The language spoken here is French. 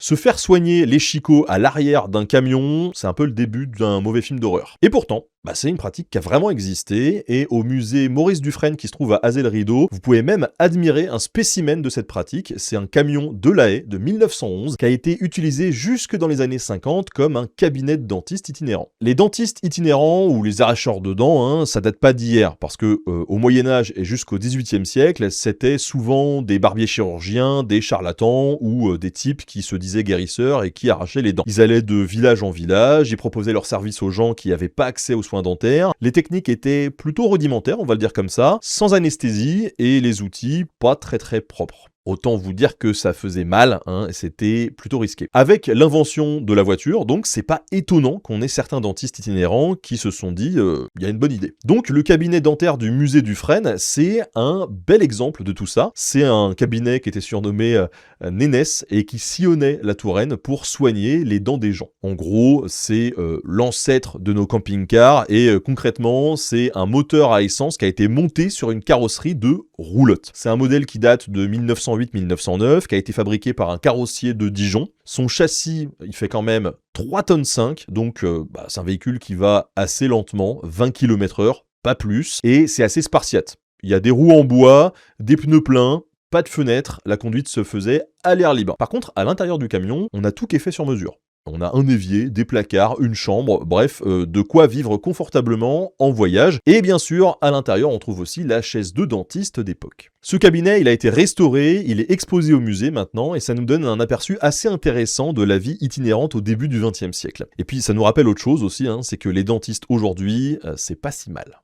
Se faire soigner les chicots à l'arrière d'un camion, c'est un peu le début d'un mauvais film d'horreur. Et pourtant, c'est une pratique qui a vraiment existé, et au musée Maurice Dufresne qui se trouve à Azay-le-Rideau, vous pouvez même admirer un spécimen de cette pratique. C'est un camion de La Haye de 1911 qui a été utilisé jusque dans les années 50 comme un cabinet de dentiste itinérant. Les dentistes itinérants ou les arracheurs de dents, ça date pas d'hier, parce que au Moyen-Âge et jusqu'au XVIIIe siècle, c'était souvent des barbiers chirurgiens, des charlatans ou des types qui se disaient guérisseurs et qui arrachaient les dents. Ils allaient de village en village, ils proposaient leurs services aux gens qui n'avaient pas accès aux soins dentaires. Les techniques étaient plutôt rudimentaires, on va le dire comme ça, sans anesthésie et les outils pas très propres. Autant vous dire que ça faisait mal, et c'était plutôt risqué. Avec l'invention de la voiture, donc c'est pas étonnant qu'on ait certains dentistes itinérants qui se sont dit il y a une bonne idée. Donc le cabinet dentaire du musée Dufresne, c'est un bel exemple de tout ça. C'est un cabinet qui était surnommé Nénès et qui sillonnait la Touraine pour soigner les dents des gens. En gros, c'est l'ancêtre de nos camping-cars et concrètement, c'est un moteur à essence qui a été monté sur une carrosserie de roulotte. C'est un modèle qui date de 1908-1909, qui a été fabriqué par un carrossier de Dijon. Son châssis, il fait quand même 3,5 tonnes, donc c'est un véhicule qui va assez lentement, 20 km/h, pas plus, et c'est assez spartiate. Il y a des roues en bois, des pneus pleins, pas de fenêtre, la conduite se faisait à l'air libre. Par contre, à l'intérieur du camion, on a tout qui est fait sur mesure. On a un évier, des placards, une chambre, bref, de quoi vivre confortablement en voyage. Et bien sûr, à l'intérieur, on trouve aussi la chaise de dentiste d'époque. Ce cabinet, il a été restauré, il est exposé au musée maintenant, et ça nous donne un aperçu assez intéressant de la vie itinérante au début du XXe siècle. Et puis, ça nous rappelle autre chose aussi, c'est que les dentistes aujourd'hui, c'est pas si mal.